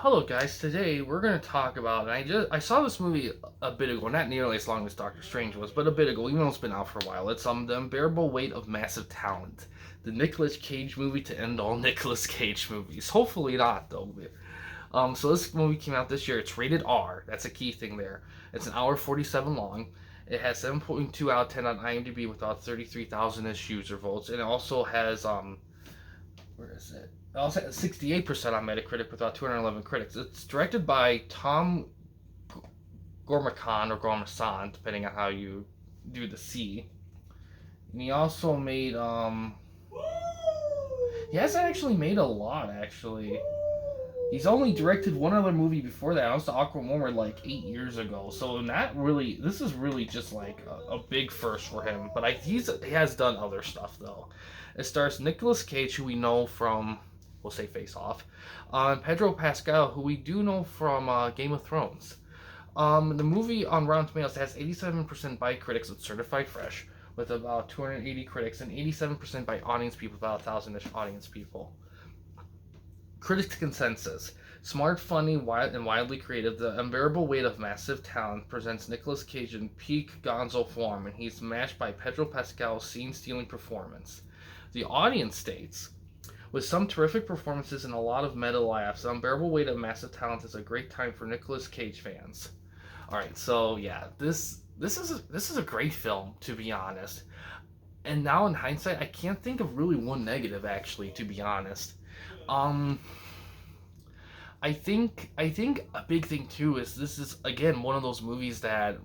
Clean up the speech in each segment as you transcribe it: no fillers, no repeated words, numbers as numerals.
Hello guys, today we're going to talk about, and I saw this movie a bit ago, not nearly as long as Doctor Strange was, but a bit ago, even though it's been out for a while. It's The Unbearable Weight of Massive Talent, the Nicolas Cage movie to end all Nicolas Cage movies. Hopefully not, though. So this movie came out this year. It's rated R. That's a key thing there. It's an hour 47 long. It has 7.2 out of 10 on IMDb with about 33,000-ish user votes, and it also has where is it? It also has 68% on Metacritic with about 211 critics. It's directed by Tom Gormacan or Gormasan, depending on how you do the C. And he also made he hasn't actually made a lot actually. He's only directed one other movie before that. That was the Aquaman like 8 years ago. So not really. This is really just like a big first for him. But he has done other stuff though. It stars Nicolas Cage, who we know from, we'll say Face Off, and Pedro Pascal, who we do know from Game of Thrones. The movie on Rotten Tomatoes has 87% by critics and certified fresh, with about 280 critics, and 87% by audience people, about 1,000-ish audience people. Critics' consensus: smart, funny, and wildly creative, The Unbearable Weight of Massive Talent presents Nicolas Cage in peak gonzo form, and he's matched by Pedro Pascal's scene-stealing performance. The audience states, with some terrific performances and a lot of meta laughs, The Unbearable Weight of Massive Talent is a great time for Nicolas Cage fans. All right, so yeah, this is a great film, to be honest. And now in hindsight, I can't think of really one negative, actually, to be honest. Um, I think a big thing too is this is again one of those movies that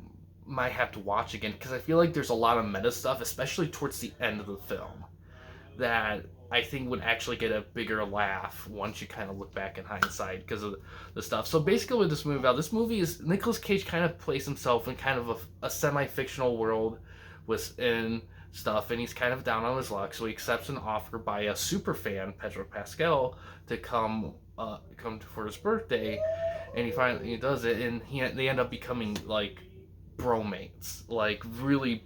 might have to watch again because I feel like there's a lot of meta stuff, especially towards the end of the film, that I think would actually get a bigger laugh once you kind of look back in hindsight because of the stuff. So basically, with this movie is Nicolas Cage kind of plays himself in kind of a semi-fictional world within stuff, and he's kind of down on his luck. So he accepts an offer by a super fan, Pedro Pascal, to come for his birthday, and he does it, and they end up becoming like bromates, like really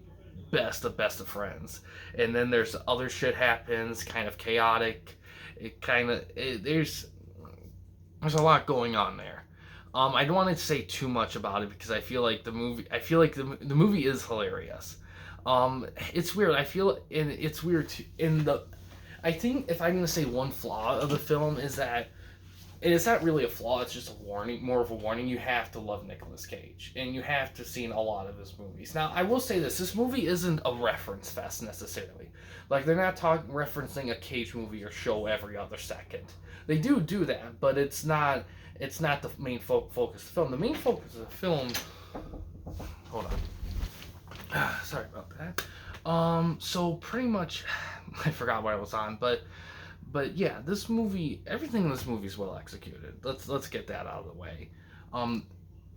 best of friends. And then there's other shit happens, kind of chaotic. There's a lot going on there. I don't want to say too much about it because I feel like the movie is hilarious. It's weird. It's weird too. I think if I'm gonna say one flaw of the film is that it's not really a flaw. It's just a warning, more of a warning. You have to love Nicolas Cage, and you have to see a lot of his movies. Now, I will say this: this movie isn't a reference fest necessarily. Like they're not referencing a Cage movie or show every other second. They do that, but it's not. It's not the main focus of the film. The main focus of the film. Hold on. Sorry about that. So pretty much, I forgot what I was on, but yeah, this movie, everything in this movie is well executed. Let's get that out of the way.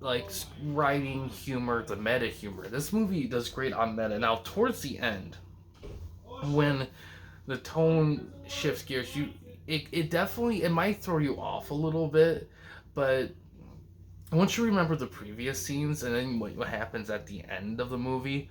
Like writing, humor, the meta humor. This movie does great on meta. Now towards the end, when the tone shifts gears, it definitely it might throw you off a little bit, but once you remember the previous scenes and then what happens at the end of the movie,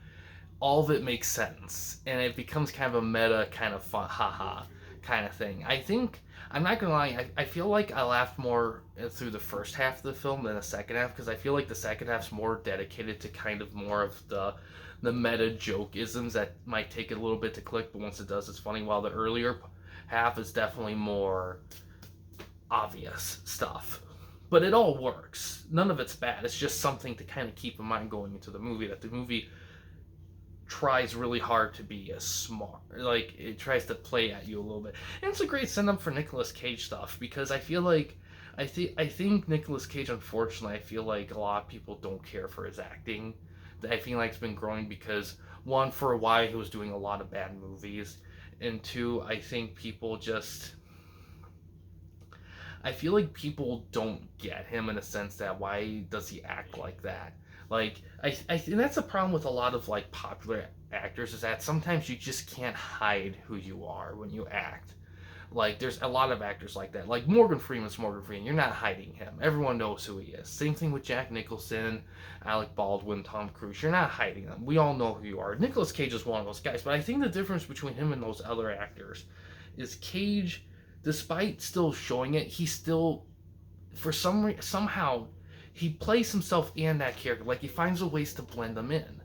all of it makes sense, and it becomes kind of a meta kind of fun, haha kind of thing. I think, I'm not gonna lie, I feel like I laughed more through the first half of the film than the second half, because I feel like the second half's more dedicated to kind of more of the meta joke-isms that might take it a little bit to click, but once it does, it's funny, while the earlier half is definitely more obvious stuff. But it all works. None of it's bad. It's just something to kind of keep in mind going into the movie, that the movie tries really hard to be as smart, like it tries to play at you a little bit, and it's a great setup for Nicolas Cage stuff, because I feel like I think Nicolas Cage, unfortunately, I feel like a lot of people don't care for his acting. I feel like it's been growing because, one, for a while he was doing a lot of bad movies, and two, I think people just, I feel like people don't get him in a sense that why does he act like that. Like and that's the problem with a lot of like popular actors, is that sometimes you just can't hide who you are when you act. Like there's a lot of actors like that. Like Morgan Freeman's Morgan Freeman. You're not hiding him. Everyone knows who he is. Same thing with Jack Nicholson, Alec Baldwin, Tom Cruise. You're not hiding them. We all know who you are. Nicolas Cage is one of those guys. But I think the difference between him and those other actors is Cage, despite still showing it, he still for somehow he plays himself and that character. Like he finds a ways to blend them in.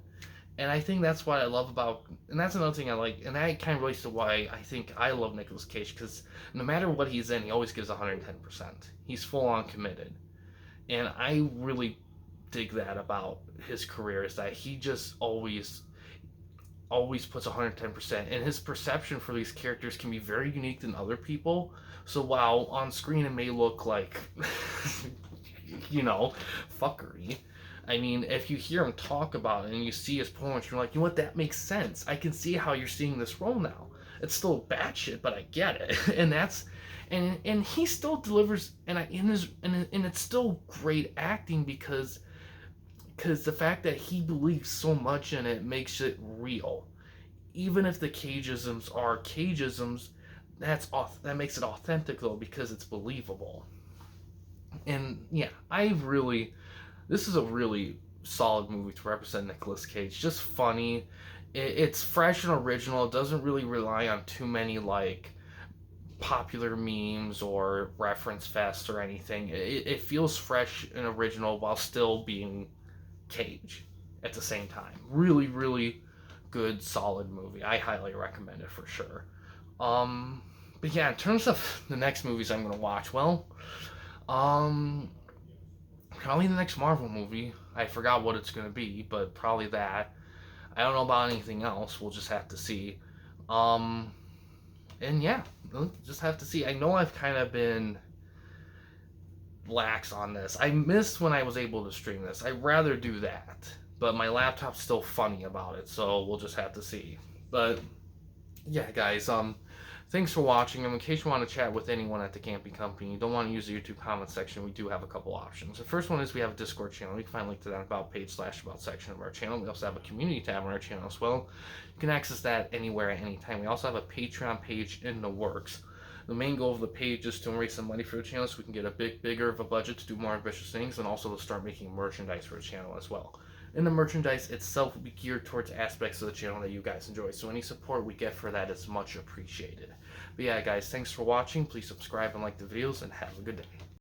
And I think that's what I love about, and that's another thing I like, and that kind of relates to why I think I love Nicolas Cage, because no matter what he's in, he always gives 110%. He's full on committed. And I really dig that about his career, is that he just always puts 110%, and his perception for these characters can be very unique than other people. So while on screen it may look like you know, fuckery, I mean, if you hear him talk about it and you see his poems, you're like, you know what, that makes sense. I can see how you're seeing this role now. It's still batshit, but I get it. And that's and he still delivers, and it's still great acting, because the fact that he believes so much in it makes it real. Even if the cageisms are cageisms, that makes it authentic though, because it's believable. And yeah, this is a really solid movie to represent Nicolas Cage. Just funny. It's fresh and original. It doesn't really rely on too many like popular memes or reference fests or anything. It feels fresh and original while still being Cage at the same time. Really, really good, solid movie. I highly recommend it for sure. Um, but yeah, in terms of the next movies I'm gonna watch, well, um, probably the next Marvel movie. I forgot what it's gonna be, but probably that. I don't know about anything else. We'll just have to see. Um, and yeah, we'll just have to see. I know I've kind of been lax on this. I missed when I was able to stream this. I'd rather do that, but my laptop's still funny about it, so we'll just have to see. But yeah, guys, thanks for watching. In case you want to chat with anyone at the Camping Company, you don't want to use the YouTube comment section, we do have a couple options. The first one is we have a Discord channel. You can find a link to that about page / about section of our channel. We also have a community tab on our channel as well. You can access that anywhere at any time. We also have a Patreon page in the works. The main goal of the page is to raise some money for the channel so we can get a bigger of a budget to do more ambitious things, and also to start making merchandise for the channel as well. And the merchandise itself will be geared towards aspects of the channel that you guys enjoy, so any support we get for that is much appreciated. But yeah, guys, thanks for watching. Please subscribe and like the videos, and have a good day.